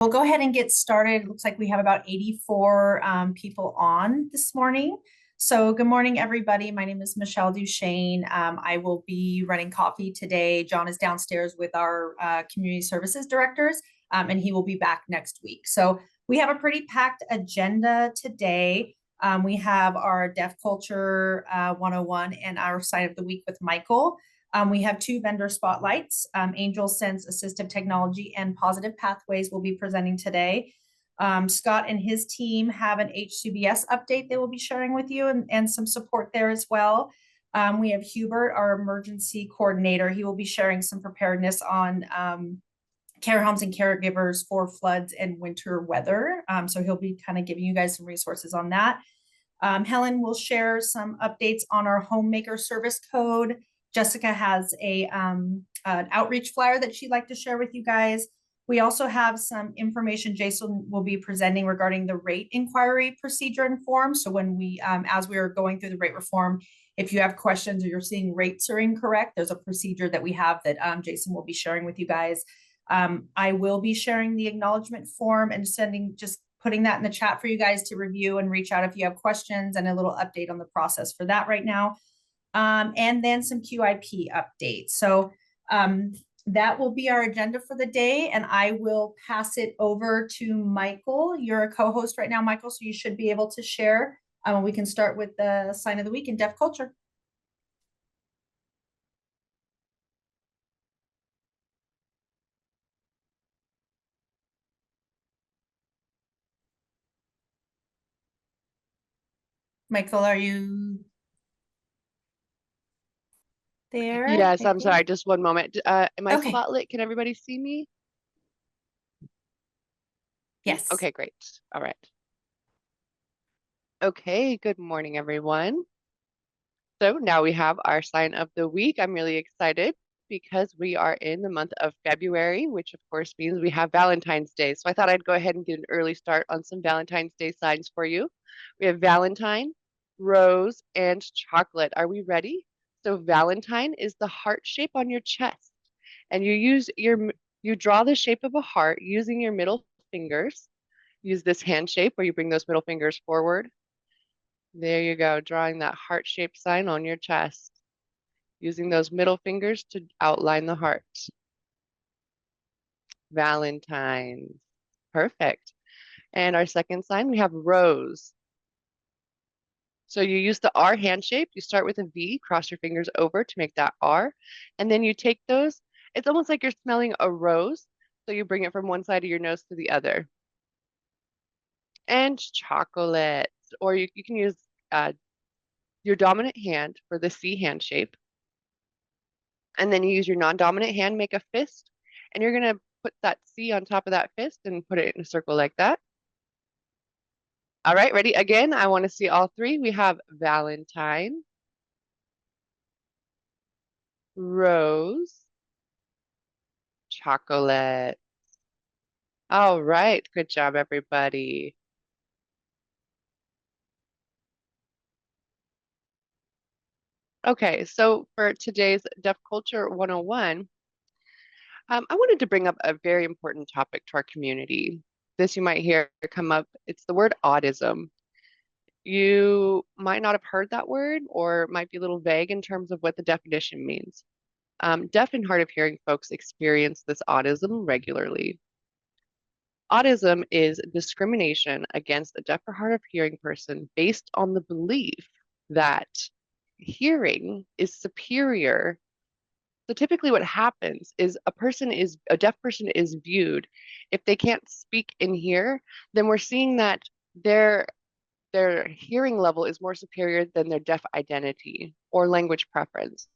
We'll go ahead and get started. It looks like we have about 84 people on this morning. So good morning, everybody. My name is Michelle Duchesne. I will be running coffee today. John is downstairs with our community services directors, and he will be back next week. So we have a pretty packed agenda today. We have our Deaf Culture 101 and our Sign of the Week with Michael. We have two vendor spotlights. Angel Sense Assistive Technology and Positive Pathways will be presenting today. Scott and his team have an HCBS update they will be sharing with you and some support there as well. We have Hubert, our emergency coordinator. He will be sharing some preparedness on care homes and caregivers for floods and winter weather. So he'll be kind of giving you guys some resources on that. Helen will share some updates on our homemaker service code. Jessica has an outreach flyer that she'd like to share with you guys. We also have some information Jason will be presenting regarding the rate inquiry procedure and form. So when as we are going through the rate reform, if you have questions or you're seeing rates are incorrect, there's a procedure that we have that Jason will be sharing with you guys. I will be sharing the acknowledgement form and putting that in the chat for you guys to review and reach out if you have questions, and a little update on the process for that right now. And then some QIP updates. So that will be our agenda for the day, and I will pass it over to Michael. You're a co-host right now, Michael, so you should be able to share. We can start with the sign of the week in Deaf Culture. Michael, are you there? Yes, I'm sorry, just one moment. Am I Okay. spotlit? Can everybody see me? Yes. Okay, great. All right. Okay, good morning, everyone. So now we have our sign of the week. I'm really excited because we are in the month of February, which of course means we have Valentine's Day. So I thought I'd go ahead and get an early start on some Valentine's Day signs for you. We have Valentine, rose, and chocolate. Are we ready? So Valentine is the heart shape on your chest, and you draw the shape of a heart using your middle fingers. Use this hand shape where you bring those middle fingers forward. There you go, drawing that heart-shaped sign on your chest, using those middle fingers to outline the heart. Valentine's. Perfect. And our second sign, we have rose. So you use the R hand shape. You start with a V, cross your fingers over to make that R. And then you take those, it's almost like you're smelling a rose. So you bring it from one side of your nose to the other. And chocolate, or you can use your dominant hand for the C hand shape. And then you use your non-dominant hand, make a fist, and you're going to put that C on top of that fist and put it in a circle like that. All right, ready? Again, I want to see all three. We have Valentine, rose, chocolate. All right, good job, everybody. Okay, so for today's Deaf Culture 101, I wanted to bring up a very important topic to our community. This you might hear come up. It's the word autism. You might not have heard that word, or might be a little vague in terms of what the definition means. Deaf and hard of hearing folks experience this autism regularly. Autism is discrimination against a deaf or hard of hearing person based on the belief that hearing is superior. So typically what happens is a deaf person is viewed, if they can't speak and hear, then we're seeing that their hearing level is more superior than their deaf identity or language preference.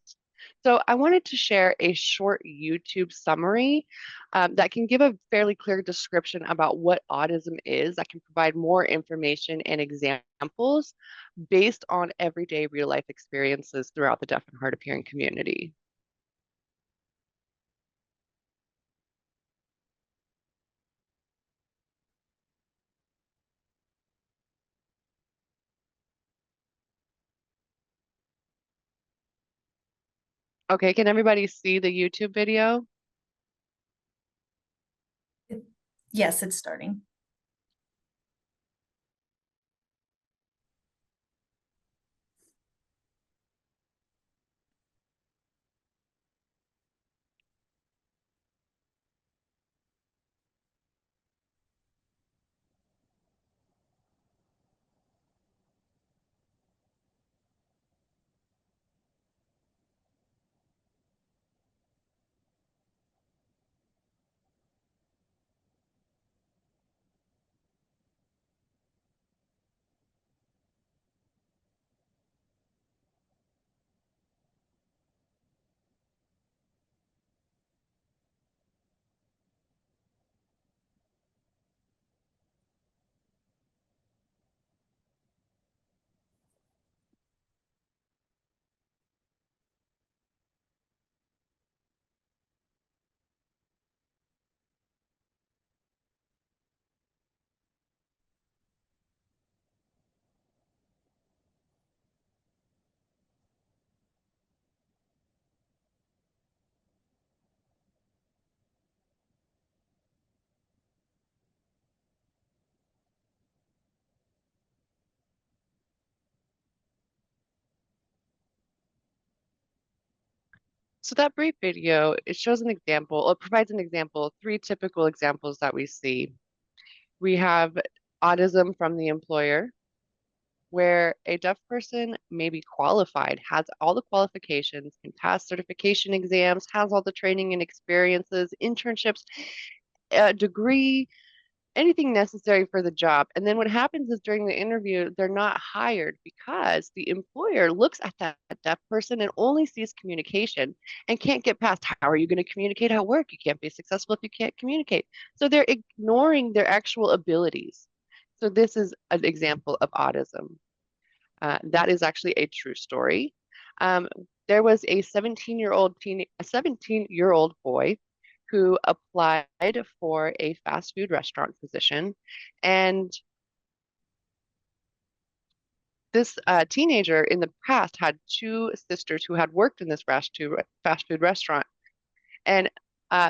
So I wanted to share a short YouTube summary that can give a fairly clear description about what autism is, that can provide more information and examples based on everyday real life experiences throughout the deaf and hard of hearing community. Okay, can everybody see the YouTube video? Yes, it's starting. So that brief video, it shows an example, it provides an example, three typical examples that we see. We have autism from the employer, where a deaf person may be qualified, has all the qualifications, can pass certification exams, has all the training and experiences, internships, a degree, anything necessary for the job. And then what happens is during the interview, they're not hired because the employer looks at that deaf person and only sees communication and can't get past how are you going to communicate at work? You can't be successful if you can't communicate. So they're ignoring their actual abilities. So this is an example of autism. That is actually a true story. Um, there was a 17-year-old boy who applied for a fast food restaurant position, and this teenager in the past had two sisters who had worked in this fast food restaurant, and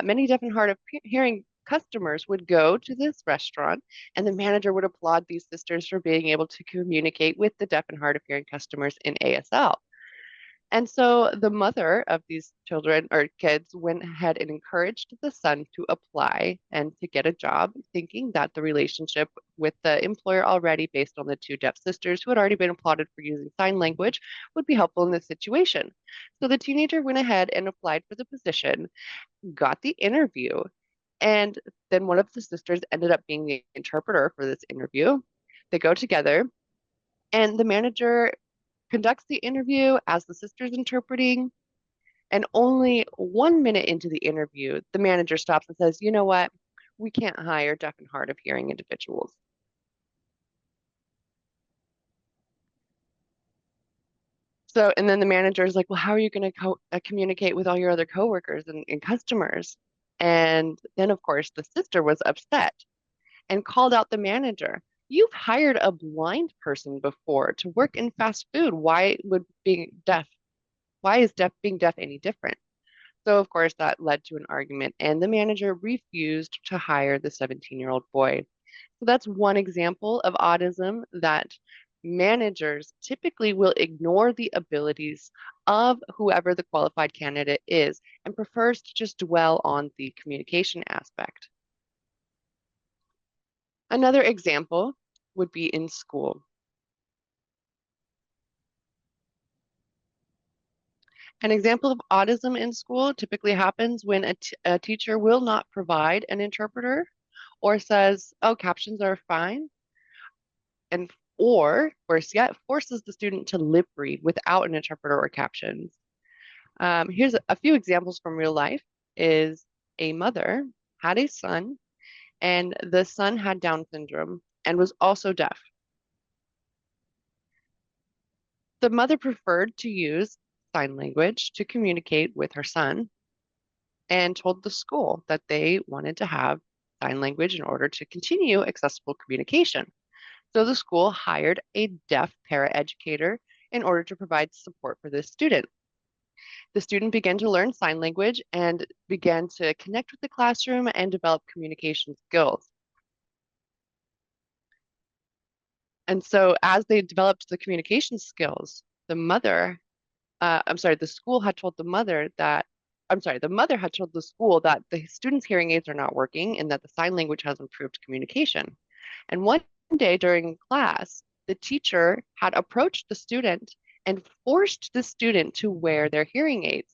many deaf and hard of hearing customers would go to this restaurant, and the manager would applaud these sisters for being able to communicate with the deaf and hard of hearing customers in ASL. And so the mother of these children or kids went ahead and encouraged the son to apply and to get a job, thinking that the relationship with the employer already, based on the two deaf sisters who had already been applauded for using sign language, would be helpful in this situation. So the teenager went ahead and applied for the position, got the interview, and then one of the sisters ended up being the interpreter for this interview. They go together, and the manager conducts the interview as the sister's interpreting. And only 1 minute into the interview, the manager stops and says, you know what? We can't hire deaf and hard of hearing individuals. So, and then the manager is like, well, how are you going to communicate with all your other coworkers and customers? And then, of course, the sister was upset and called out the manager. You've hired a blind person before to work in fast food. Why is being deaf any different? So, of course, that led to an argument, and the manager refused to hire the 17-year-old boy. So, that's one example of autism that managers typically will ignore the abilities of whoever the qualified candidate is and prefers to just dwell on the communication aspect. Another example would be in school. An example of autism in school typically happens when a teacher will not provide an interpreter or says, oh, captions are fine, and or worse yet, forces the student to lip read without an interpreter or captions. Here's a few examples from real life is a mother had a son, and the son had Down syndrome and was also deaf. The mother preferred to use sign language to communicate with her son and told the school that they wanted to have sign language in order to continue accessible communication. So the school hired a deaf paraeducator in order to provide support for this student. The student began to learn sign language and began to connect with the classroom and develop communication skills. And so as they developed the communication skills, the school had told the mother that, the mother had told the school that the students' hearing aids are not working and that the sign language has improved communication. And one day during class, the teacher had approached the student and forced the student to wear their hearing aids.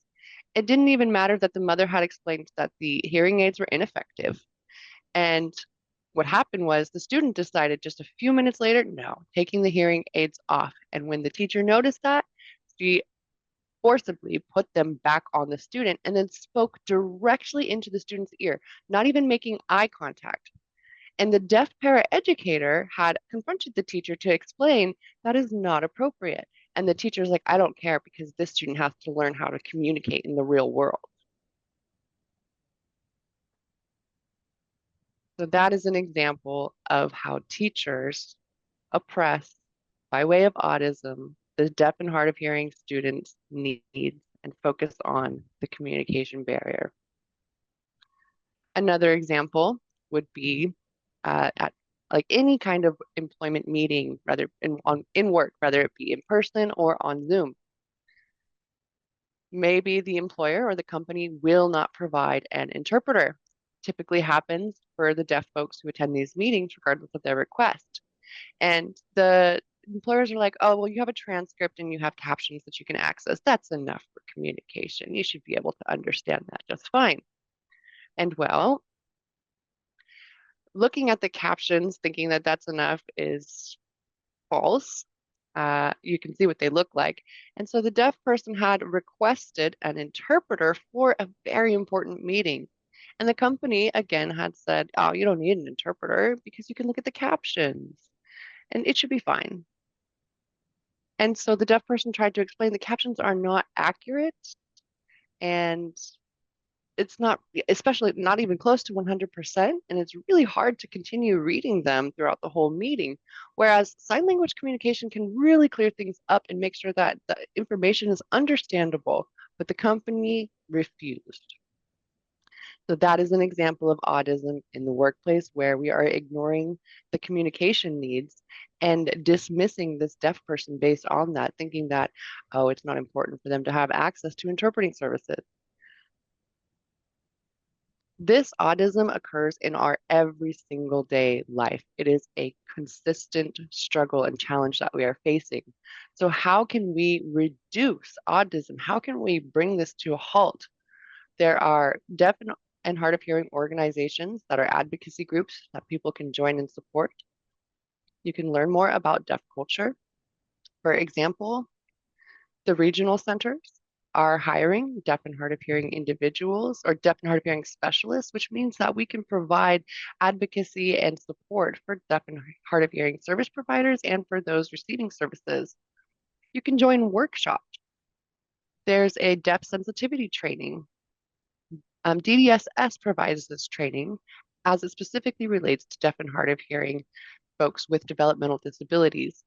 It didn't even matter that the mother had explained that the hearing aids were ineffective. And what happened was the student decided just a few minutes later, no, taking the hearing aids off. And when the teacher noticed that, she forcibly put them back on the student and then spoke directly into the student's ear, not even making eye contact. And the deaf paraeducator had confronted the teacher to explain that is not appropriate. And the teacher's like, I don't care because this student has to learn how to communicate in the real world. So that is an example of how teachers oppress, by way of autism, the deaf and hard of hearing students' needs and focus on the communication barrier. Another example would be at like any kind of employment meeting, rather in work, whether it be in person or on Zoom. Maybe the employer or the company will not provide an interpreter. Typically happens for the deaf folks who attend these meetings, regardless of their request. And the employers are like, oh, well, you have a transcript and you have captions that you can access. That's enough for communication. You should be able to understand that just fine. And well, looking at the captions, thinking that that's enough is false. You can see what they look like. And so the deaf person had requested an interpreter for a very important meeting. And the company, again, had said, oh, you don't need an interpreter because you can look at the captions and it should be fine. And so the deaf person tried to explain the captions are not accurate and it's not, especially not even close to 100%. And it's really hard to continue reading them throughout the whole meeting. Whereas sign language communication can really clear things up and make sure that the information is understandable, but the company refused. So that is an example of autism in the workplace where we are ignoring the communication needs and dismissing this deaf person based on that, thinking that, oh, it's not important for them to have access to interpreting services. This autism occurs in our every single day life. It is a consistent struggle and challenge that we are facing. So how can we reduce autism? How can we bring this to a halt? There are deaf and hard of hearing organizations that are advocacy groups that people can join and support. You can learn more about deaf culture. For example, the regional centers are hiring deaf and hard of hearing individuals or deaf and hard of hearing specialists, which means that we can provide advocacy and support for deaf and hard of hearing service providers and for those receiving services. You can join workshops. There's a deaf sensitivity training. DDSS provides this training as it specifically relates to deaf and hard of hearing folks with developmental disabilities.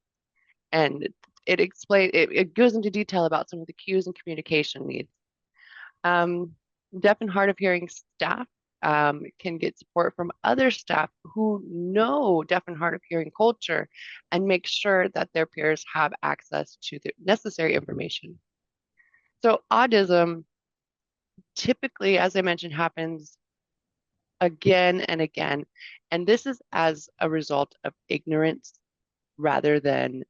And it goes into detail about some of the cues and communication needs. Deaf and hard of hearing staff can get support from other staff who know deaf and hard of hearing culture and make sure that their peers have access to the necessary information. So autism typically, as I mentioned, happens again and again. And this is as a result of ignorance rather than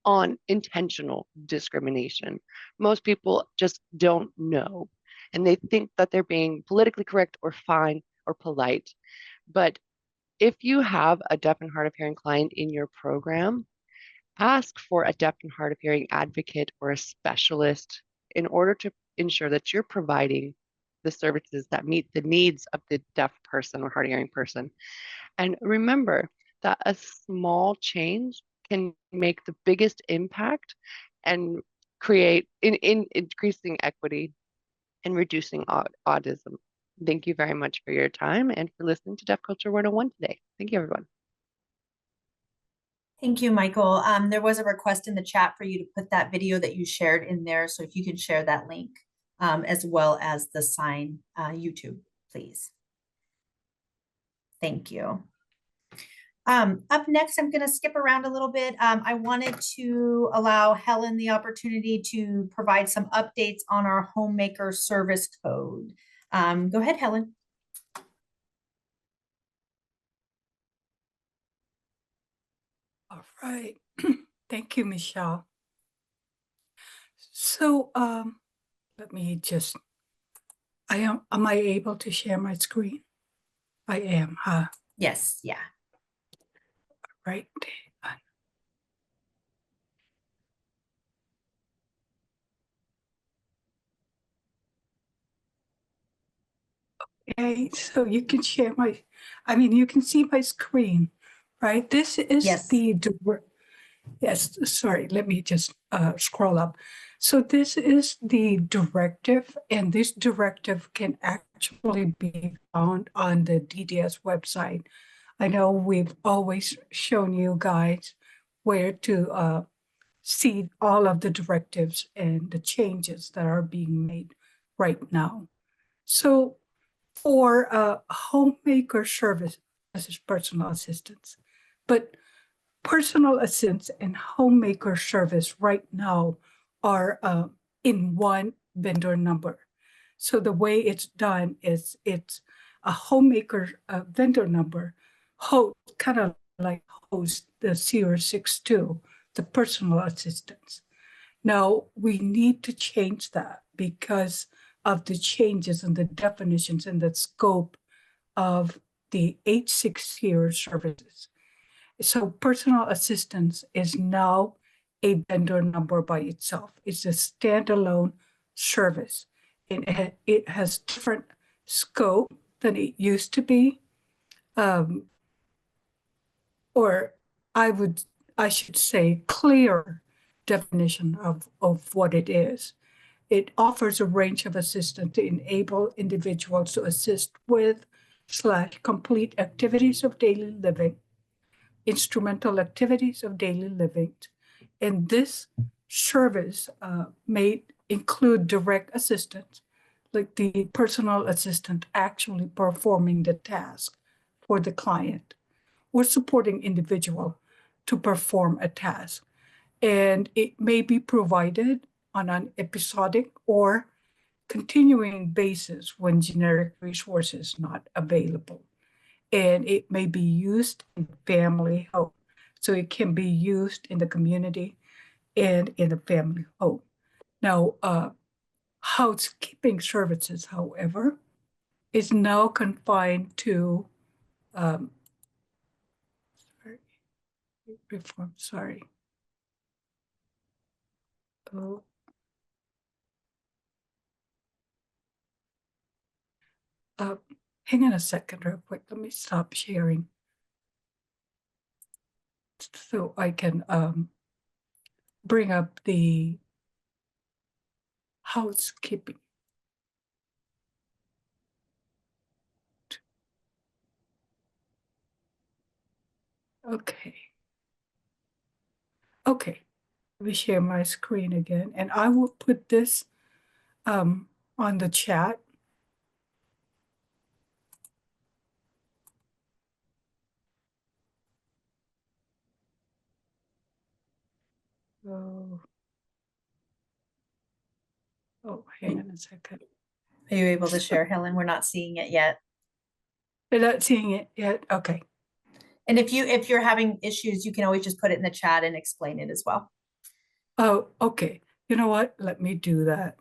on intentional discrimination. Most people just don't know, and they think that they're being politically correct or fine or polite. But if you have a deaf and hard of hearing client in your program, ask for a deaf and hard of hearing advocate or a specialist in order to ensure that you're providing the services that meet the needs of the deaf person or hard of hearing person. And remember that a small change can make the biggest impact and create in increasing equity and reducing autism. Thank you very much for your time and for listening to Deaf Culture 101 today. Thank you, everyone. Thank you, Michael. There was a request in the chat for you to put that video that you shared in there. So if you can share that link as well as the sign YouTube, please. Thank you. Up next, I'm going to skip around a little bit. I wanted to allow Helen the opportunity to provide some updates on our homemaker service code. Go ahead, Helen. All right. Thank you, Michelle. So let me just, am I able to share my screen? I am, huh? Yes, yeah. Right. Okay, so you can share you can see my screen, right? This is Yes. yes, sorry, let me just scroll up. So this is the directive, and this directive can actually be found on the DDS website. I know we've always shown you guys where to see all of the directives and the changes that are being made right now. So for homemaker service as personal assistance, but personal assistance and homemaker service right now are in one vendor number. So the way it's done is it's a homemaker vendor number, kind of like host the CR62, the personal assistance. Now we need to change that because of the changes in the definitions and the scope of the H6 tier services. So personal assistance is now a vendor number by itself. It's a standalone service. And it has different scope than it used to be. Or I should say clear definition of what it is. It offers a range of assistance to enable individuals to assist with / complete activities of daily living, instrumental activities of daily living. And this service may include direct assistance, like the personal assistant actually performing the task for the client or supporting individual to perform a task. And it may be provided on an episodic or continuing basis when generic resources not available. And it may be used in family home. So it can be used in the community and in the family home. Now, housekeeping services, however, is now confined to reform, sorry. Oh. Hang on a second real quick. Let me stop sharing so I can bring up the housekeeping. Okay. Okay. Let me share my screen again, and I will put this on the chat. Oh, hang on a second. Are you able to share, Helen? We're not seeing it yet. You're not seeing it yet? Okay. And if you're having issues, you can always just put it in the chat and explain it as well. Oh, okay. You know what? Let me do that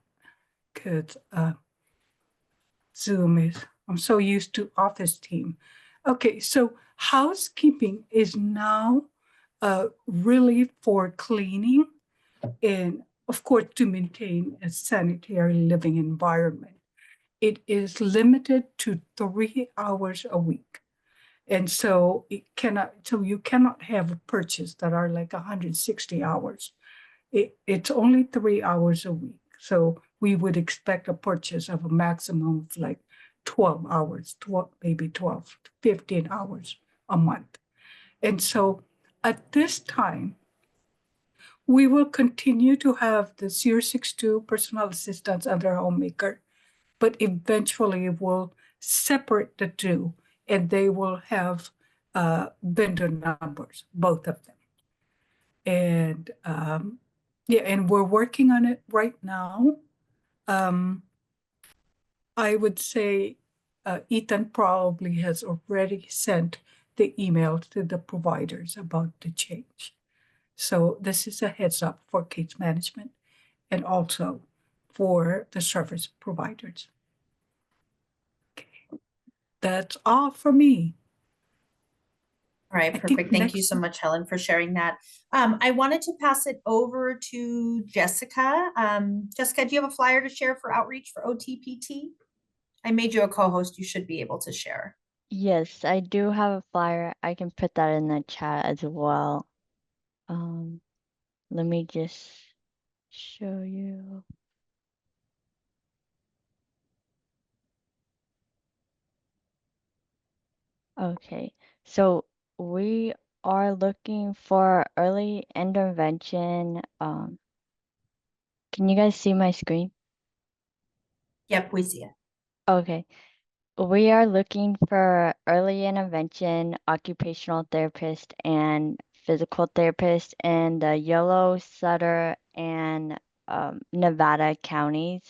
because Zoom is, I'm so used to Office Team. Okay, so housekeeping is now really for cleaning and, of course, to maintain a sanitary living environment. It is limited to 3 hours a week. And so you cannot have purchases that are like 160 hours. It's only 3 hours a week. So we would expect a purchase of a maximum of like 12 hours, maybe 12 to 15 hours a month. And so at this time, we will continue to have the CR62 personal assistants under homemaker, but eventually we'll separate the two and they will have vendor numbers, both of them. And yeah, and we're working on it right now. I would say Ethan probably has already sent the email to the providers about the change. So this is a heads up for case management and also for the service providers. Okay. That's all for me. All right, I think perfect. Thank you next- so much, Helen, for sharing that. I wanted to pass it over to Jessica. Jessica, do you have a flyer to share for outreach for OTPT? I made you a co-host. You should be able to share. Yes, I do have a flyer. I can put that in the chat as well. Let me just show you. Okay, so we are looking for early intervention. Can you guys see my screen? Yep, we see it. Okay. We are looking for early intervention, occupational therapist, and physical therapist in the Yolo, Sutter, and Nevada counties.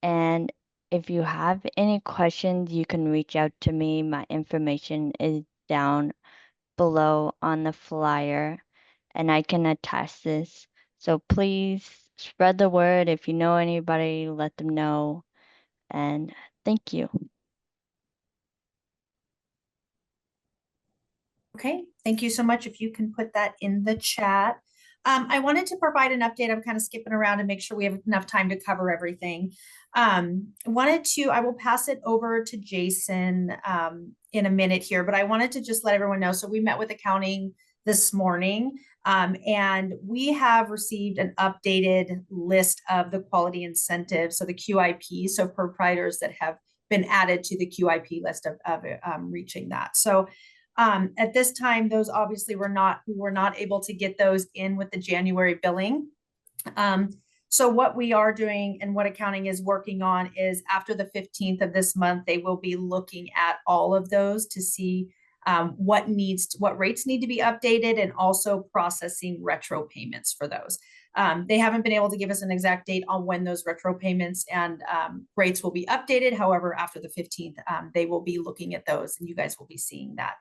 And if you have any questions, you can reach out to me. My information is down below on the flyer, and I can attest this. So please spread the word. If you know anybody, let them know. And thank you. Okay, thank you so much. If you can put that in the chat. I wanted to provide an update. I'm kind of skipping around to make sure we have enough time to cover everything. I will pass it over to Jason in a minute here, but I wanted to just let everyone know. So we met with accounting this morning, and we have received an updated list of the quality incentives, so the QIP, so providers that have been added to the QIP list of reaching that. So at this time, those obviously we were not able to get those in with the January billing. So what we are doing and what accounting is working on is after the 15th of this month, they will be looking at all of those to see what rates need to be updated, and also processing retro payments for those. They haven't been able to give us an exact date on when those retro payments and rates will be updated. However, after the 15th, they will be looking at those, and you guys will be seeing that.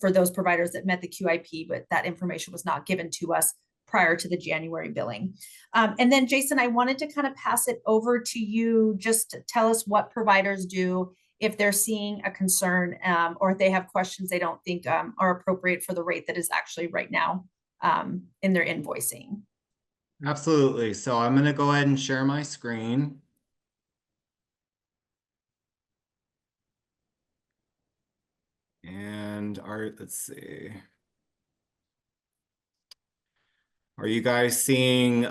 For those providers that met the QIP, but that information was not given to us prior to the January billing. And then Jason, I wanted to kind of pass it over to you, just to tell us what providers do if they're seeing a concern or if they have questions they don't think are appropriate for the rate that is actually right now in their invoicing. Absolutely. So I'm going to go ahead and share my screen. And let's see. Are you guys seeing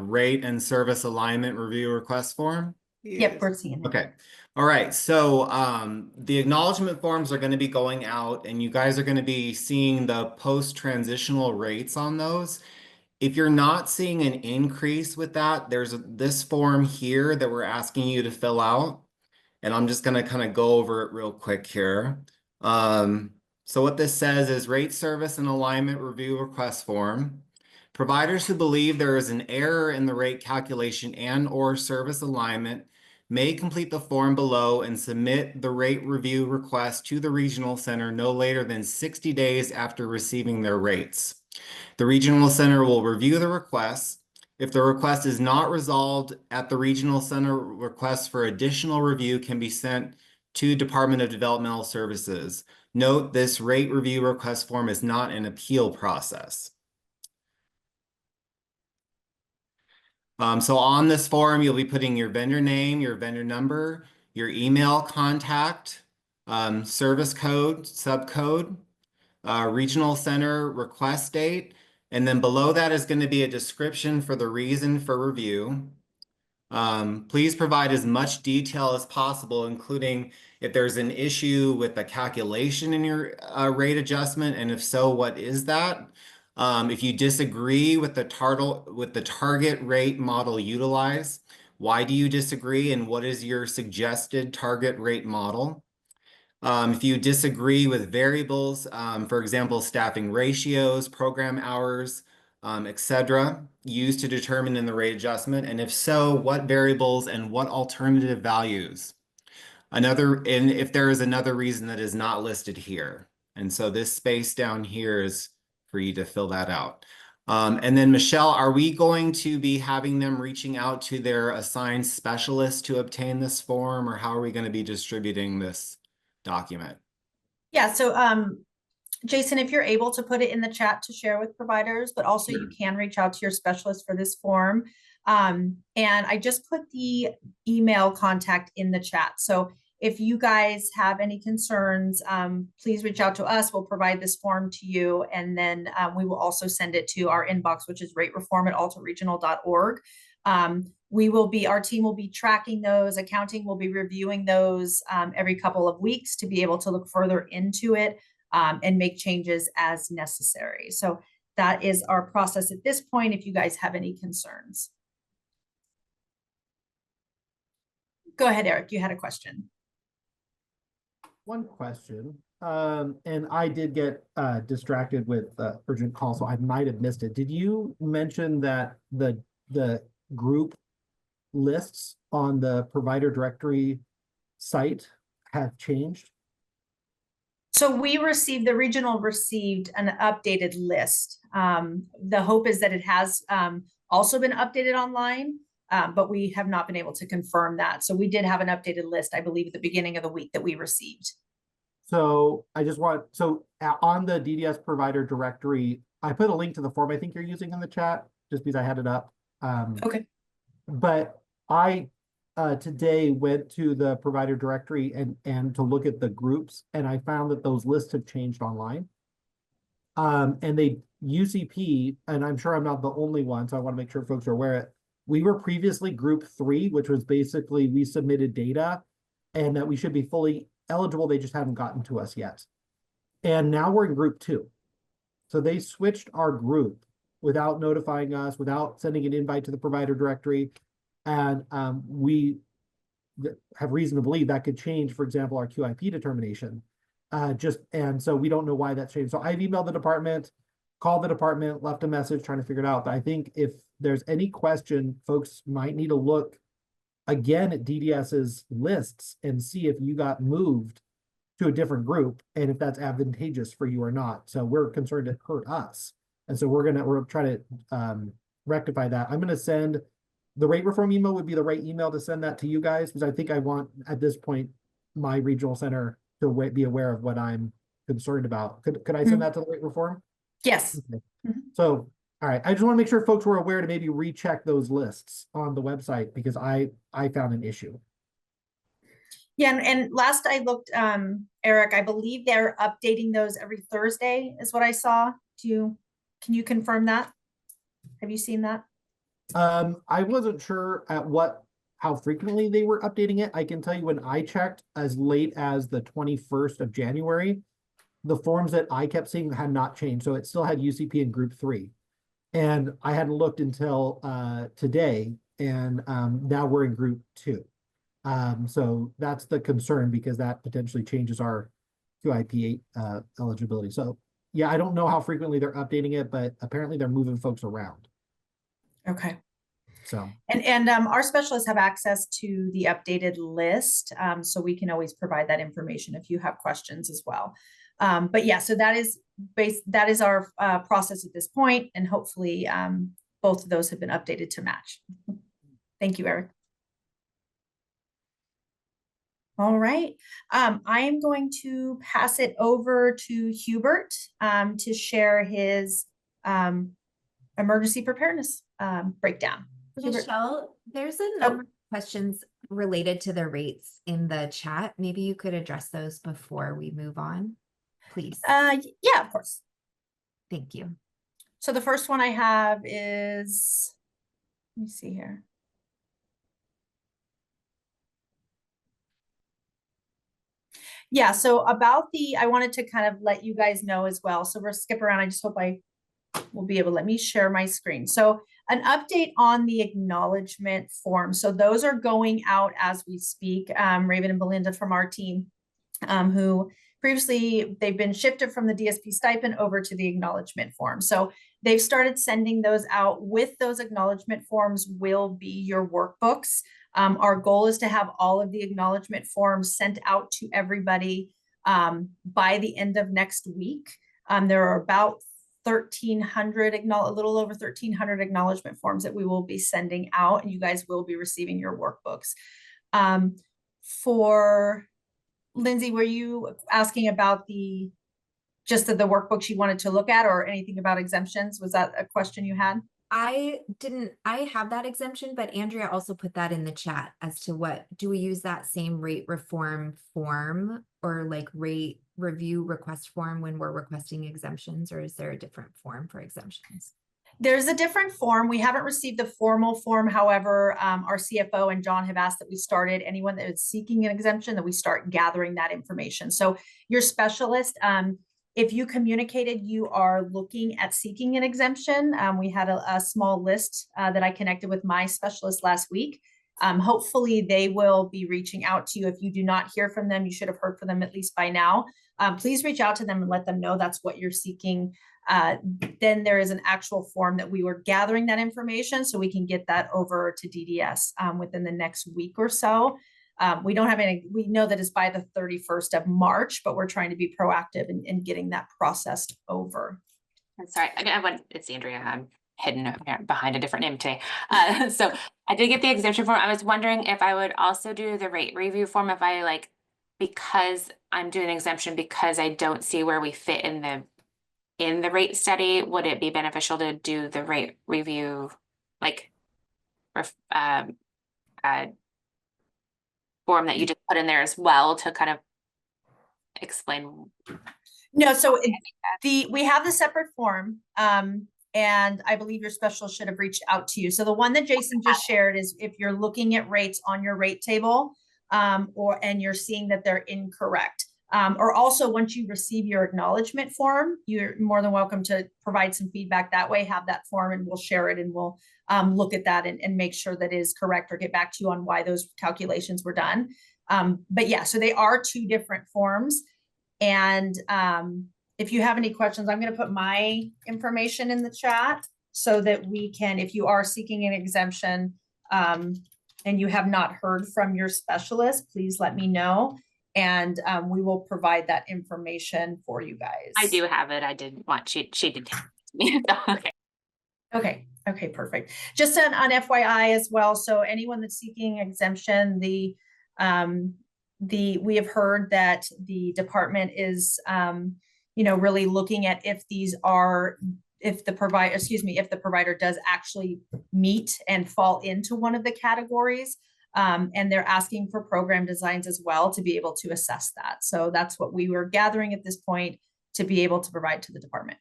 rate and service alignment review request form? Yep, we're seeing it. Okay. All right. So the acknowledgement forms are going to be going out, and you guys are going to be seeing the post-transitional rates on those. If you're not seeing an increase with that, there's this form here that we're asking you to fill out. And I'm just going to kind of go over it real quick here. So what this says is rate service and alignment review request form. Providers who believe there is an error in the rate calculation and/or service alignment may complete the form below and submit the rate review request to the regional center no later than 60 days after receiving their rates. The regional center will review the request. If the request is not resolved at the regional center, requests for additional review can be sent to Department of Developmental Services. Note, this rate review request form is not an appeal process. So on this form, you'll be putting your vendor name, your vendor number, your email contact, service code, subcode, regional center request date, and then below that is going to be a description for the reason for review. Please provide as much detail as possible, including if there's an issue with the calculation in your rate adjustment, and if so, what is that? If you disagree with the target rate model utilized, why do you disagree, and what is your suggested target rate model? If you disagree with variables, for example, staffing ratios, program hours, etc., used to determine in the rate adjustment, and if so, what variables and what alternative values? And if there is another reason that is not listed here. And so this space down here is for you to fill that out. And then Michelle, are we going to be having them reaching out to their assigned specialist to obtain this form, or how are we going to be distributing this document? Yeah, so Jason, if you're able to put it in the chat to share with providers, but also you can reach out to your specialist for this form. And I just put the email contact in the chat. So if you guys have any concerns, please reach out to us. We'll provide this form to you. And then we will also send it to our inbox, which is ratereform@altaregional.org. Our team will be tracking those, accounting will be reviewing those every couple of weeks to be able to look further into it and make changes as necessary. So that is our process at this point, if you guys have any concerns. Go ahead, Eric, you had a question. One question, and I did get distracted with urgent call, so I might have missed it. Did you mention that the group lists on the provider directory site have changed? So the regional received an updated list. The hope is that it has also been updated online, but we have not been able to confirm that. So we did have an updated list, I believe, at the beginning of the week that we received. So on the DDS provider directory, I put a link to the form I think you're using in the chat, just because I had it up. Okay. But I today went to the provider directory and to look at the groups, and I found that those lists have changed online. And they UCP, and I'm sure I'm not the only one, so I want to make sure folks are aware. We were previously group 3, which was basically we submitted data and that we should be fully eligible. They just haven't gotten to us yet. And now we're in group 2. So they switched our group without notifying us, without sending an invite to the provider directory. And we have reason to believe that could change, for example, our QIP determination. And so we don't know why that's changed. So I've emailed the department, called the department, left a message trying to figure it out. But I think if there's any question, folks might need to look again at DDS's lists and see if you got moved to a different group and if that's advantageous for you or not. So we're concerned it hurt us. And so we're trying to rectify that. I'm going to send the rate reform email would be the right email to send that to you guys, because I think I want at this point my regional center to be aware of what I'm concerned about. Could I send that to the rate reform? Yes. Okay. So, all right. I just want to make sure folks were aware to maybe recheck those lists on the website, because I found an issue. Yeah, and last I looked, Eric, I believe they're updating those every Thursday is what I saw. Can you confirm that? Have you seen that? I wasn't sure how frequently they were updating it. I can tell you when I checked as late as the 21st of January, the forms that I kept seeing had not changed. So it still had UCP in group 3. And I hadn't looked until today, and now we're in group 2. So that's the concern, because that potentially changes our QIP eligibility. So yeah, I don't know how frequently they're updating it, but apparently they're moving folks around. Okay. So and our specialists have access to the updated list, so we can always provide that information if you have questions as well. But yeah, so that is our process at this point, and hopefully both of those have been updated to match. Thank you, Eric. All right, I am going to pass it over to Hubert to share his emergency preparedness breakdown. Michelle, there's a number of questions related to the rates in the chat. Maybe you could address those before we move on, please. Yeah, of course. Thank you. So the first one I have is, let me see here. Yeah, so about I wanted to kind of let you guys know as well. So we'll skip around. I just hope I will be able to let me share my screen. So an update on the acknowledgement form. So those are going out as we speak. Raven and Belinda from our team who previously they've been shifted from the DSP stipend over to the acknowledgement form. So they've started sending those out. With those acknowledgement forms will be your workbooks. Our goal is to have all of the acknowledgement forms sent out to everybody by the end of next week. There are about 1,300, a little over 1,300 acknowledgement forms that we will be sending out, and you guys will be receiving your workbooks. For Lindsay, were you asking about just the workbooks you wanted to look at, or anything about exemptions? Was that a question you had? I have that exemption, but Andrea also put that in the chat as to do we use that same rate reform form or like rate review request form when we're requesting exemptions, or is there a different form for exemptions? There's a different form. We haven't received the formal form. However, our CFO and John have asked that we started, anyone that is seeking an exemption, that we start gathering that information. So your specialist, if you communicated you are looking at seeking an exemption, we had a small list that I connected with my specialist last week. Hopefully they will be reaching out to you. If you do not hear from them, you should have heard from them at least by now. Please reach out to them and let them know that's what you're seeking. Then there is an actual form that we were gathering that information so we can get that over to DDS within the next week or so. We don't have any, we know that it's by the 31st of March, but we're trying to be proactive in getting that processed over. I'm sorry, it's Andrea. I'm hidden behind a different name today. So I did get the exemption form. I was wondering if I would also do the rate review form if I because I'm doing an exemption because I don't see where we fit in the rate study. Would it be beneficial to do the rate review form that you just put in there as well to kind of explain? No, so we have the separate form, and I believe your specialist should have reached out to you. So the one that Jason just shared is if you're looking at rates on your rate table, and you're seeing that they're incorrect. Or also once you receive your acknowledgement form, you're more than welcome to provide some feedback that way, have that form, and we'll share it, and we'll look at that and make sure that it is correct, or get back to you on why those calculations were done. But yeah, so they are two different forms. And if you have any questions, I'm going to put my information in the chat so that we can, if you are seeking an exemption and you have not heard from your specialist, please let me know. And we will provide that information for you guys. I do have it. I didn't want, she did tell me. Okay. Okay, perfect. Just on FYI as well. So anyone that's seeking exemption, we have heard that the department is, really looking at if the provider does actually meet and fall into one of the categories. And they're asking for program designs as well to be able to assess that. So that's what we were gathering at this point to be able to provide to the department.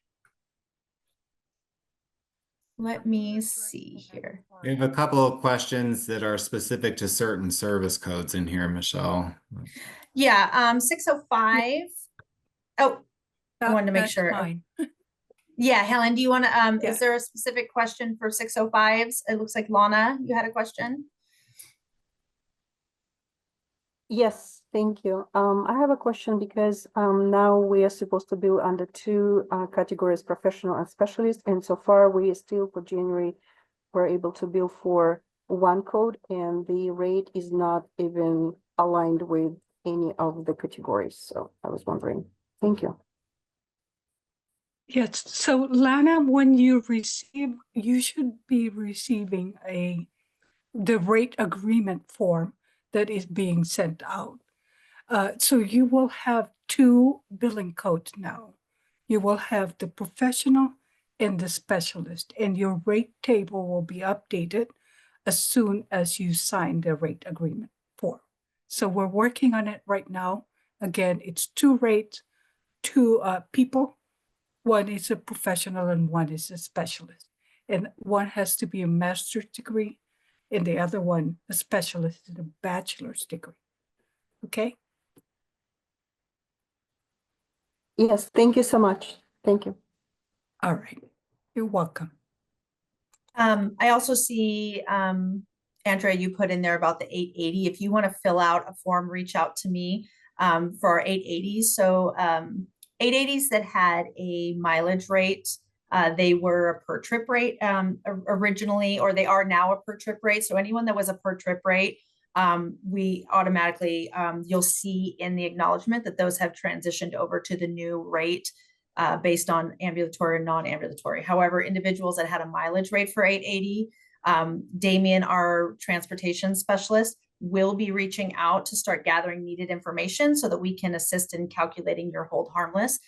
Let me see here. We have a couple of questions that are specific to certain service codes in here, Michelle. Yeah, 605. Oh, I wanted to make sure. Fine. Yeah, Helen, do you want to, Yeah. is there a specific question for 605s? It looks like Lana, you had a question. Yes, thank you. I have a question because now we are supposed to bill under two categories, professional and specialist, and so far we still for January we're able to bill for one code, and the rate is not even aligned with any of the categories. So I was wondering. Thank you. Yes, so Lana, when you should be receiving the rate agreement form that is being sent out. So you will have two billing codes now. You will have the professional and the specialist, and your rate table will be updated as soon as you sign the rate agreement form. So we're working on it right now. Again, it's two rates, two people. One is a professional and one is a specialist. And one has to be a master's degree, and the other one, a specialist, is a bachelor's degree. Okay? Yes, thank you so much. Thank you. All right. You're welcome. I also see, Andrea, you put in there about the 880. If you want to fill out a form, reach out to me. for our 880s. So 880s that had a mileage rate, they were a per trip rate originally, or they are now a per trip rate. So anyone that was a per trip rate, we automatically, you'll see in the acknowledgement that those have transitioned over to the new rate based on ambulatory and non-ambulatory. However, individuals that had a mileage rate for 880, Damien, our transportation specialist, will be reaching out to start gathering needed information so that we can assist in calculating your hold harmless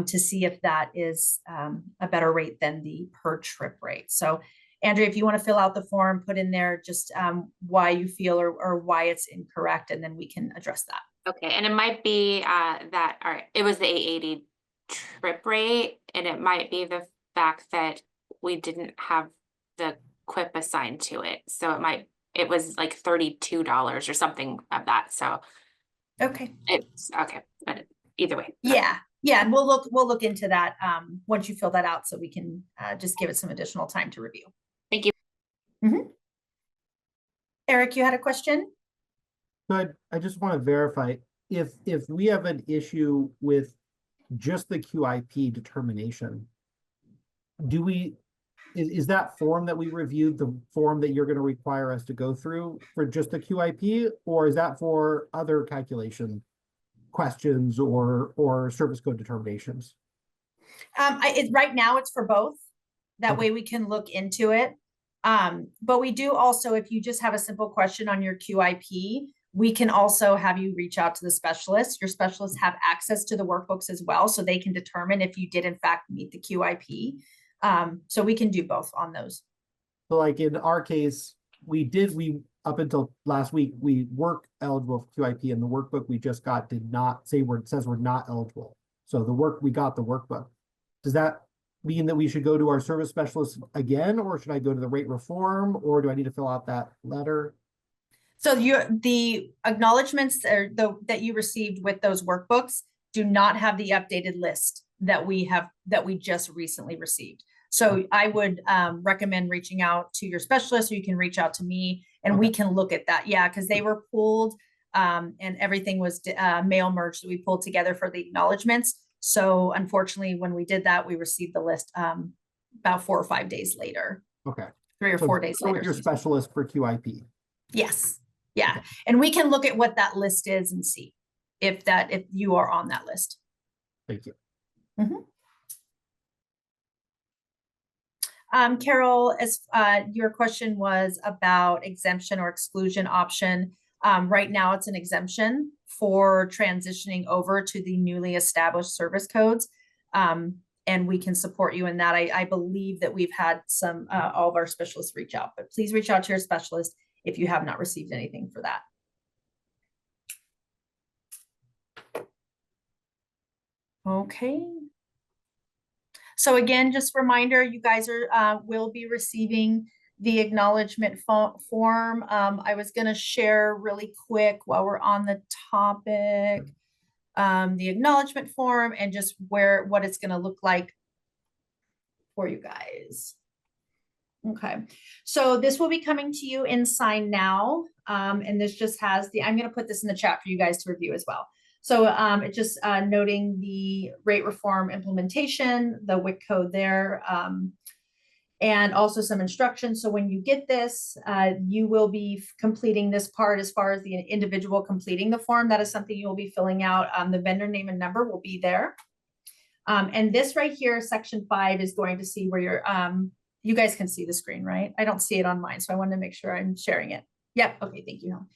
to see if that is a better rate than the per trip rate. So Andrea, if you want to fill out the form, put in there just why you feel or why it's incorrect, and then we can address that. Okay, and it might be that, all right, it was the 880 trip rate, and it might be the fact that we didn't have the quip assigned to it. So it was like $32 or something of that. So Okay. it's okay, but either way. Yeah. Yeah. And we'll look into that once you fill that out so we can just give it some additional time to review. Thank you. Mm-hmm. Eric, you had a question? Good. I just want to verify if we have an issue with just the QIP determination, is that form that we reviewed the form that you're going to require us to go through for just the QIP, or is that for other calculation questions or service code determinations? Right now it's for both. That Okay. way we can look into it. But we do also, if you just have a simple question on your QIP, we can also have you reach out to the specialist. Your specialists have access to the workbooks as well, so they can determine if you did in fact meet the QIP. So we can do both on those. So like in our case, we up until last week, we were eligible for QIP, and the workbook we just got did not say it says we're not eligible. So we got the workbook. Does that mean that we should go to our service specialist again, or should I go to the rate reform, or do I need to fill out that letter? So the acknowledgements that you received with those workbooks do not have the updated list that we just recently received. So I would recommend reaching out to your specialist, or you can reach out to me and we can look at that. Yeah, because they were pulled and everything was mail merged that we pulled together for the acknowledgements. So unfortunately, when we did that, we received the list about 4 or 5 days later. Okay. 3 or 4 days So later. with your specialist for QIP. Yes. Yeah. And we can look at what that list is and see if you are on that list. Thank you. Mm-hmm. Carol, as your question was about exemption or exclusion option. Right now it's an exemption for transitioning over to the newly established service codes. And we can support you in that. I believe that we've had all of our specialists reach out, but please reach out to your specialist if you have not received anything for that. Okay. So again, just a reminder, you guys will be receiving the acknowledgement form. I was going to share really quick while we're on the topic, the acknowledgement form and just what it's going to look like for you guys. Okay, so this will be coming to you in Sign Now, and this just has I'm going to put this in the chat for you guys to review as well. So it's just noting the rate reform implementation, the WIC code there, and also some instructions. So when you get this, you will be completing this part as far as the individual completing the form. That is something you'll be filling out. The vendor name and number will be there. And this right here, section 5, is going to see where you're, you guys can see the screen, right? I don't see it on mine, so I wanted to make sure I'm sharing it. Yep, okay, thank you.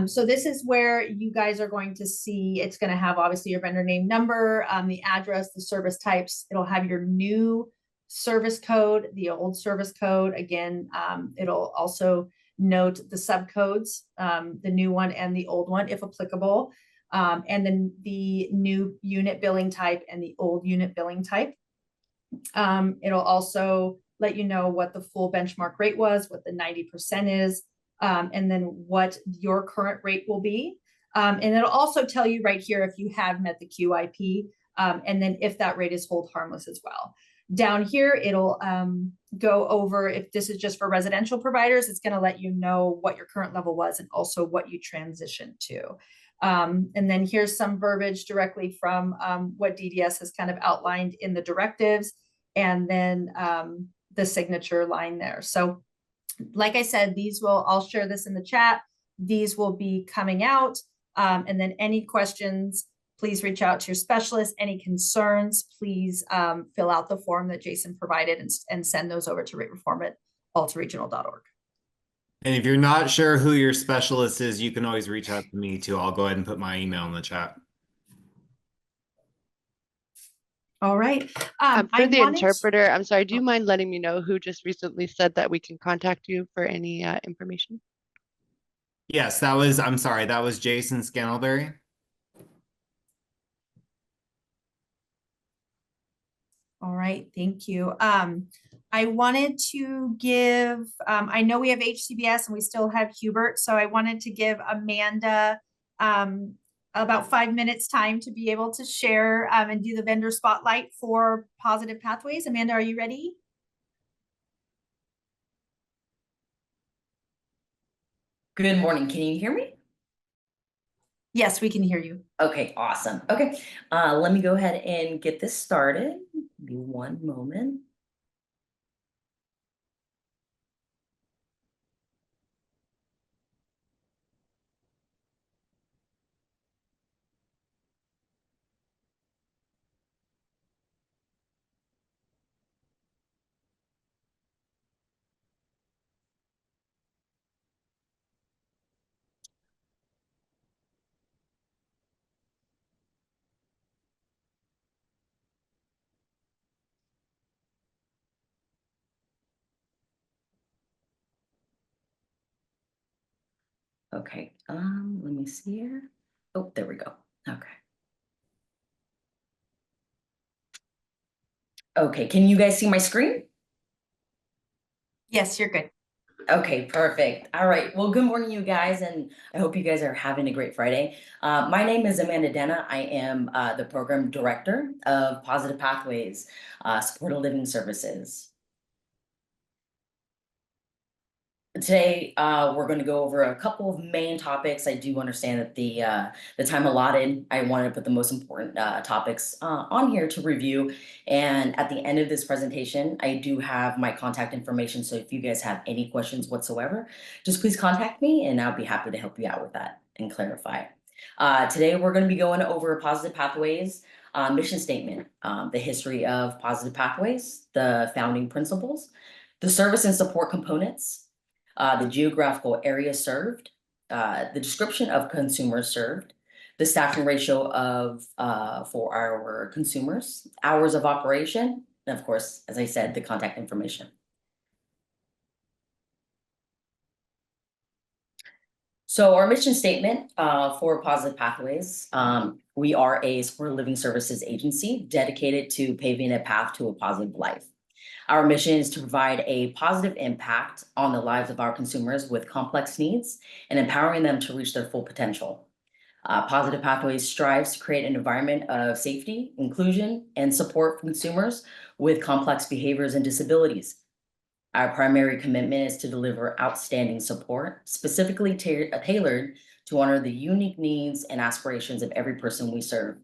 So this is where you guys are going to see, it's going to have obviously your vendor name, number, the address, the service types. It'll have your new service code, the old service code. Again, it'll also note the subcodes, the new one and the old one, if applicable. And then the new unit billing type and the old unit billing type. It'll also let you know what the full benchmark rate was, what the 90% is, and then what your current rate will be. And it'll also tell you right here if you have met the QIP, and then if that rate is hold harmless as well. Down here, it'll go over, if this is just for residential providers, it's going to let you know what your current level was and also what you transitioned to. And then here's some verbiage directly from what DDS has kind of outlined in the directives, and then the signature line there. So like I said, I'll share this in the chat. These will be coming out. And then any questions, please reach out to your specialist. Any concerns, please fill out the form that Jason provided and send those over to ratereform@altaregional.org. And if you're not sure who your specialist is, you can always reach out to me too. I'll go ahead and put my email in the chat. All right. For the interpreter, I'm sorry, do you mind letting me know who just recently said that we can contact you for any information? Yes, I'm sorry, that was Jason Scantlebury. All right, thank you. I wanted to give, I know we have HCBS and we still have Hubert, so I wanted to give Amanda about 5 minutes time to be able to share and do the vendor spotlight for Positive Pathways. Amanda, are you ready? Good morning. Can you hear me? Yes, we can hear you. Okay, awesome. Okay, let me go ahead and get this started. Give me one moment. Okay, let me see here. Oh, there we go. Okay. Okay, can you guys see my screen? Yes, you're good. Okay, perfect. All right. Well, good morning, you guys, and I hope you guys are having a great Friday. My name is Amanda Dena. I am the program director of Positive Pathways, Supported Living Services. Today, we're going to go over a couple of main topics. I do understand that the time allotted, I wanted to put the most important topics on here to review. And at the end of this presentation, I do have my contact information. So if you guys have any questions whatsoever, just please contact me and I'll be happy to help you out with that and clarify. Today, we're going to be going over Positive Pathways mission statement, the history of Positive Pathways, the founding principles, the service and support components, the geographical area served, the description of consumers served, the staffing ratio of for our consumers, hours of operation, and of course, as I said, the contact information. So our mission statement for Positive Pathways, we are a supported living services agency dedicated to paving a path to a positive life. Our mission is to provide a positive impact on the lives of our consumers with complex needs and empowering them to reach their full potential. Positive Pathways strives to create an environment of safety, inclusion, and support for consumers with complex behaviors and disabilities. Our primary commitment is to deliver outstanding support, specifically tailored to honor the unique needs and aspirations of every person we serve.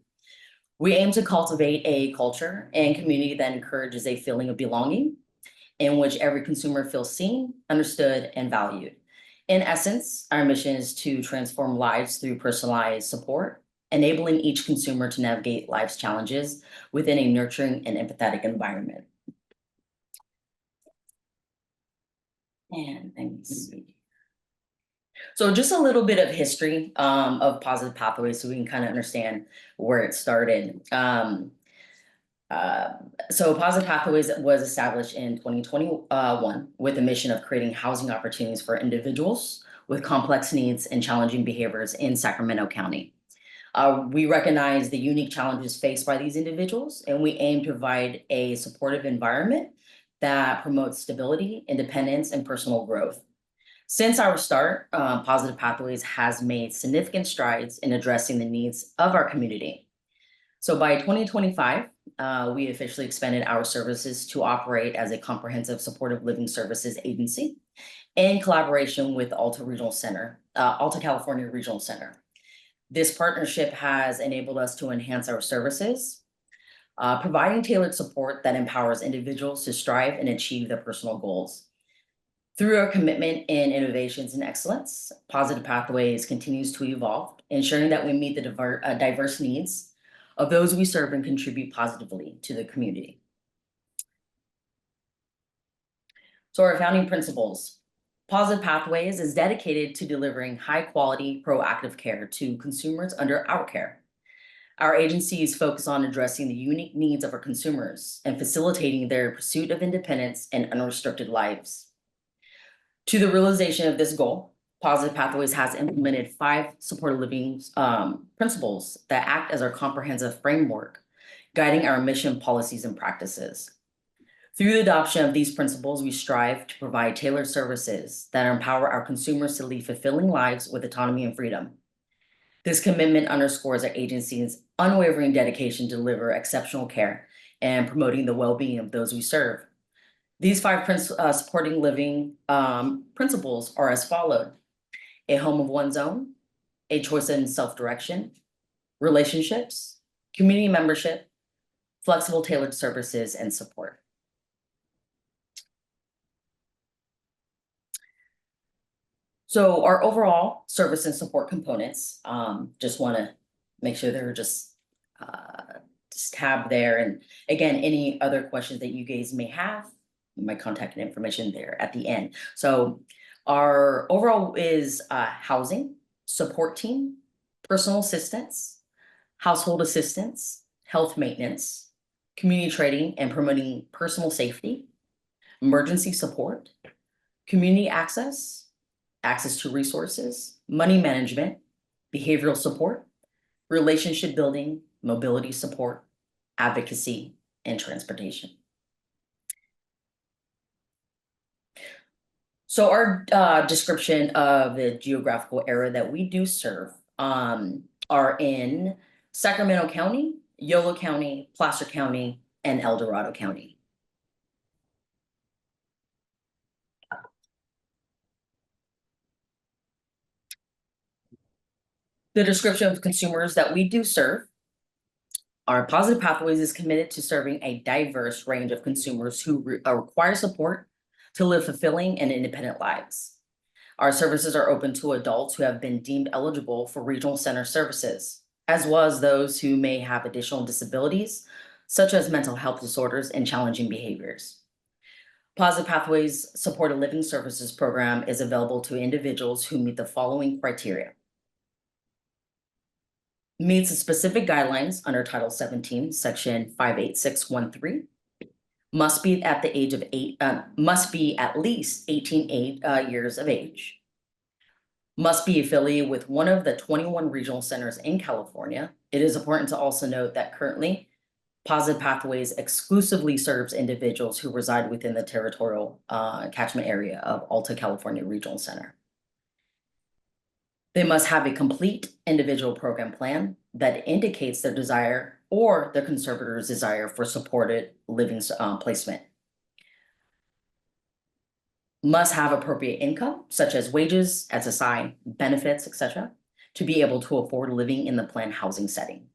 We aim to cultivate a culture and community that encourages a feeling of belonging, in which every consumer feels seen, understood, and valued. In essence, our mission is to transform lives through personalized support, enabling each consumer to navigate life's challenges within a nurturing and empathetic environment. And let me see. So just a little bit of history of Positive Pathways so we can kind of understand where it started. So Positive Pathways was established in 2021 with a mission of creating housing opportunities for individuals with complex needs and challenging behaviors in Sacramento County. We recognize the unique challenges faced by these individuals, and we aim to provide a supportive environment that promotes stability, independence, and personal growth. Since our start, Positive Pathways has made significant strides in addressing the needs of our community. So by 2025, we officially expanded our services to operate as a comprehensive supportive living services agency in collaboration with Alta California Regional Center. This partnership has enabled us to enhance our services, providing tailored support that empowers individuals to strive and achieve their personal goals. Through our commitment in innovations and excellence, Positive Pathways continues to evolve, ensuring that we meet the diverse needs of those we serve and contribute positively to the community. So our founding principles. Positive Pathways is dedicated to delivering high-quality, proactive care to consumers under our care. Our agency is focused on addressing the unique needs of our consumers and facilitating their pursuit of independence and unrestricted lives. To the realization of this goal, Positive Pathways has implemented 5 supported living principles that act as our comprehensive framework, guiding our mission, policies, and practices. Through the adoption of these principles, we strive to provide tailored services that empower our consumers to lead fulfilling lives with autonomy and freedom. This commitment underscores our agency's unwavering dedication to deliver exceptional care and promoting the well-being of those we serve. These 5 supporting living principles are as followed: a home of one's own, a choice in self-direction, relationships, community membership, flexible tailored services, and support. So our overall service and support components, just want to make sure they're just tabbed there. And again, any other questions that you guys may have, my contact information there at the end. So our overall is housing, support team, personal assistance, household assistance, health maintenance, community training and promoting personal safety, emergency support, community access, access to resources, money management, behavioral support, relationship building, mobility support, advocacy, and transportation. So our description of the geographical area that we do serve are in Sacramento County, Yolo County, Placer County, and El Dorado County. The description of consumers that we do serve. Our Positive Pathways is committed to serving a diverse range of consumers who require support to live fulfilling and independent lives. Our services are open to adults who have been deemed eligible for regional center services, as well as those who may have additional disabilities, such as mental health disorders and challenging behaviors. Positive Pathways Supported Living Services program is available to individuals who meet the following criteria. Meets the specific guidelines under Title 17, Section 58613. Must be at the age of must be at least 18 years of age. Must be affiliated with one of the 21 regional centers in California. It is important to also note that currently, Positive Pathways exclusively serves individuals who reside within the territorial catchment area of Alta California Regional Center. They must have a complete individual program plan that indicates their desire or their conservator's desire for supported living placement. Must have appropriate income, such as wages, SSI, benefits, etc., to be able to afford living in the planned housing setting.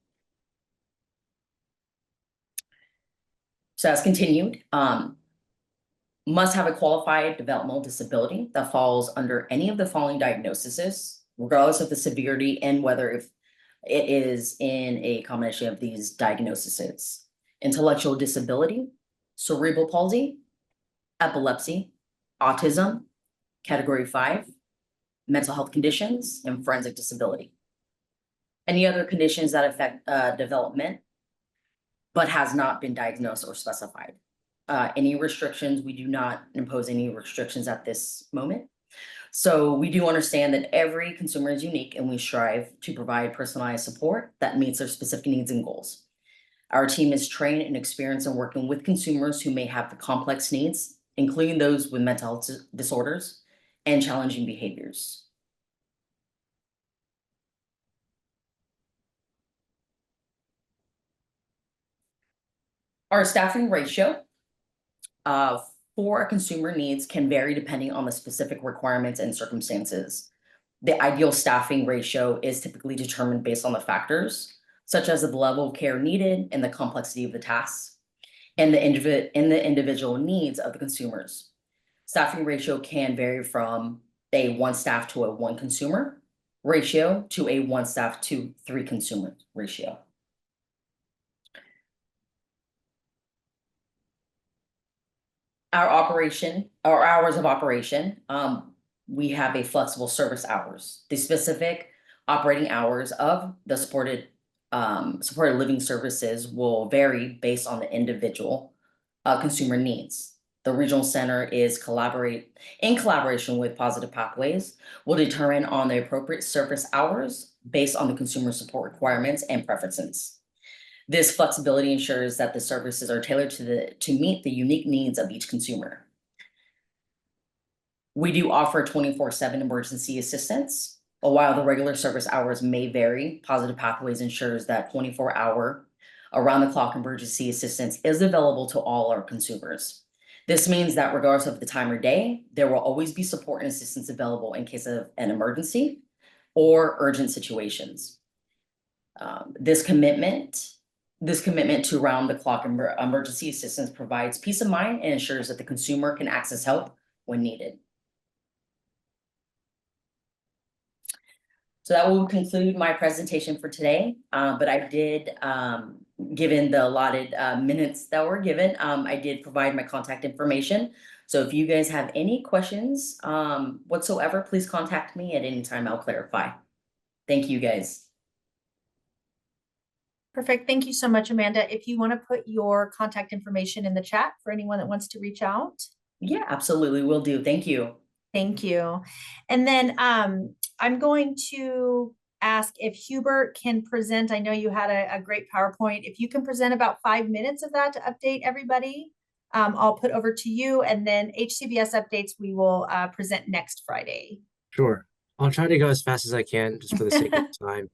So as continued, must have a qualified developmental disability that falls under any of the following diagnoses, regardless of the severity and whether if it is in a combination of these diagnoses: intellectual disability, cerebral palsy, epilepsy, autism, category 5, mental health conditions, and forensic disability. Any other conditions that affect development but has not been diagnosed or specified. Any restrictions, we do not impose any restrictions at this moment. So we do understand that every consumer is unique and we strive to provide personalized support that meets their specific needs and goals. Our team is trained and experienced in working with consumers who may have the complex needs, including those with mental health disorders and challenging behaviors. Our staffing ratio for consumer needs can vary depending on the specific requirements and circumstances. The ideal staffing ratio is typically determined based on the factors such as the level of care needed and the complexity of the tasks and the individual needs of the consumers. Staffing ratio can vary from a 1 staff to a 1 consumer ratio to a 1 staff to 3 consumer ratio. Our hours of operation, we have a flexible service hours. The specific operating hours of the supported living services will vary based on the individual consumer needs. The regional center is in collaboration with Positive Pathways, will determine on the appropriate service hours based on the consumer support requirements and preferences. This flexibility ensures that the services are tailored to meet the unique needs of each consumer. We do offer 24/7 emergency assistance. While the regular service hours may vary, Positive Pathways ensures that 24-hour around-the-clock emergency assistance is available to all our consumers. This means that regardless of the time or day, there will always be support and assistance available in case of an emergency or urgent situations. This commitment to round-the-clock emergency assistance provides peace of mind and ensures that the consumer can access help when needed. So that will conclude my presentation for today, but I did, given the allotted minutes that were given, I did provide my contact information. So if you guys have any questions whatsoever, please contact me at any time. I'll clarify. Thank you, guys. Perfect. Thank you so much, Amanda. If you want to put your contact information in the chat for anyone that wants to reach out. Yeah, absolutely. Will do. Thank you. Thank you. And then I'm going to ask if Hubert can present. I know you had a great PowerPoint. If you can present about 5 minutes of that to update everybody, I'll put over to you. And then HCBS updates we will present next Friday. Sure. I'll try to go as fast as I can just for the sake of time.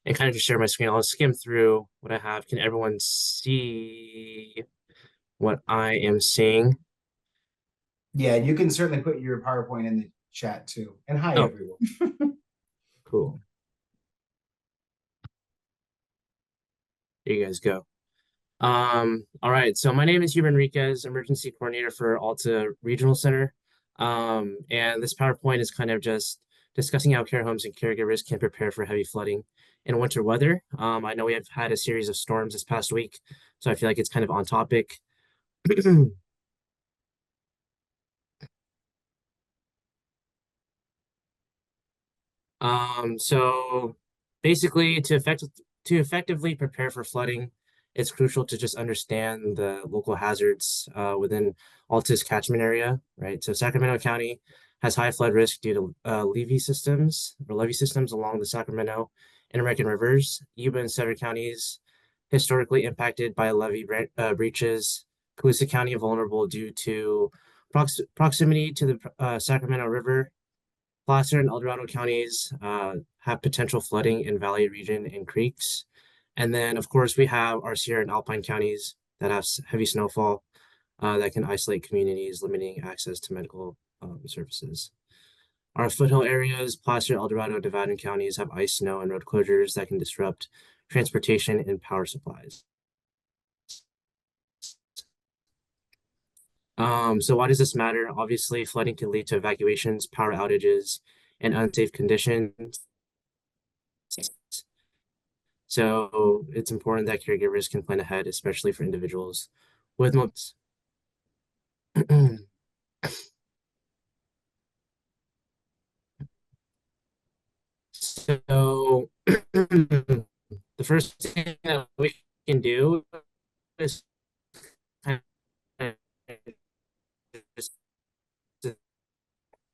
And kind of just share my screen. I'll skim through what I have. Can everyone see what I am seeing? Yeah, you can certainly put your PowerPoint in the chat too. And hi, everyone. Cool. There you guys go. All right. So my name is Hubert Enriquez, Emergency Coordinator for Alta Regional Center. And this PowerPoint is kind of just discussing how care homes and caregivers can prepare for heavy flooding in winter weather. I know we have had a series of storms this past week, so I feel like it's kind of on topic. So basically to effectively prepare for flooding, it's crucial to just understand the local hazards within Alta's catchment area, right? So Sacramento County has high flood risk due to levee systems along the Sacramento and American rivers. Yuba and Sutter counties historically impacted by levee breaches. Colusa County vulnerable due to proximity to the Sacramento River. Placer and El Dorado counties have potential flooding in valley region and creeks. And then, of course, we have our Sierra and Alpine counties that have heavy snowfall that can isolate communities, limiting access to medical services. Our foothill areas, Placer, El Dorado, Devon counties have ice, snow, and road closures that can disrupt transportation and power supplies. So why does this matter? Obviously, flooding can lead to evacuations, power outages, and unsafe conditions. So it's important that caregivers can plan ahead, especially for individuals with most. So the first thing that we can do is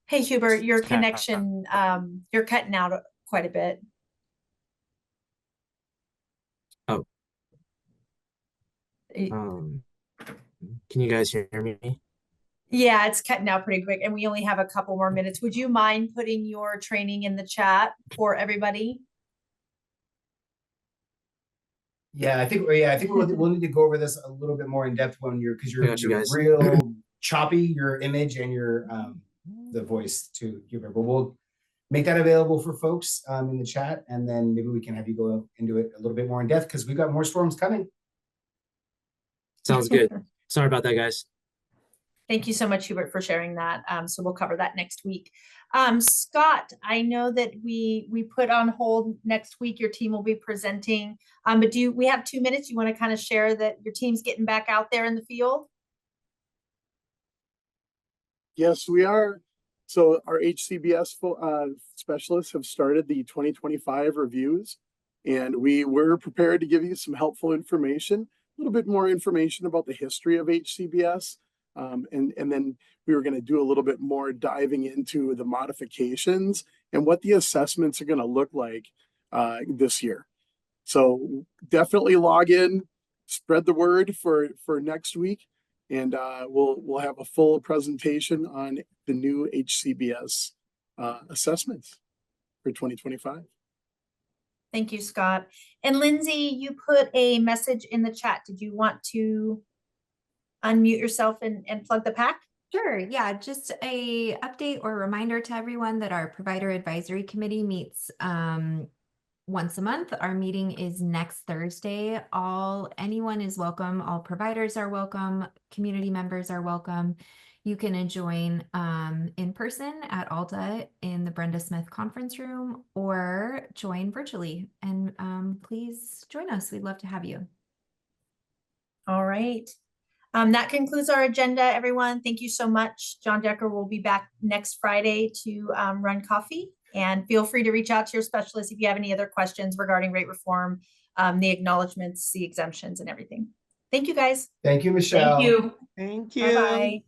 Hey, Hubert, your connection, you're cutting out quite a bit. Oh. Can you guys hear me? Yeah, it's cutting out pretty quick, and we only have a couple more minutes. Would you mind putting your training in the chat for everybody? Yeah, I think we'll need to go over this a little bit more in depth when because you're real choppy, your image and your the voice to give her, but we'll make that available for folks in the chat, and then maybe we can have you go into it a little bit more in depth because we've got more storms coming. Sounds good. Sorry about that, guys. Thank you so much, Hubert, for sharing that. So we'll cover that next week. Scott, I know that we put on hold next week. Your team will be presenting, but we have 2 minutes? You want to kind of share that your team's getting back out there in the field? Yes, we are. So our HCBS specialists have started the 2025 reviews, and we were prepared to give you some helpful information, a little bit more information about the history of HCBS. And then we were going to do a little bit more diving into the modifications and what the assessments are going to look like this year. So definitely log in, spread the word for next week, and we'll have a full presentation on the new HCBS assessments for 2025. Thank you, Scott. And Lindsay, you put a message in the chat. Did you want to unmute yourself and plug the pack? Sure. Yeah. Just a update or reminder to everyone that our provider advisory committee meets once a month. Our meeting is next Thursday. Anyone is welcome. All providers are welcome. Community members are welcome. You can join in person at Alta in the Brenda Smith conference room, or join virtually. And please join us. We'd love to have you. All right. That concludes our agenda, everyone. Thank you so much. John Decker will be back next Friday to run coffee, and feel free to reach out to your specialist if you have any other questions regarding rate reform, the acknowledgements, the exemptions, and everything. Thank you, guys. Thank you, Michelle. Thank you. Thank you. Bye-bye.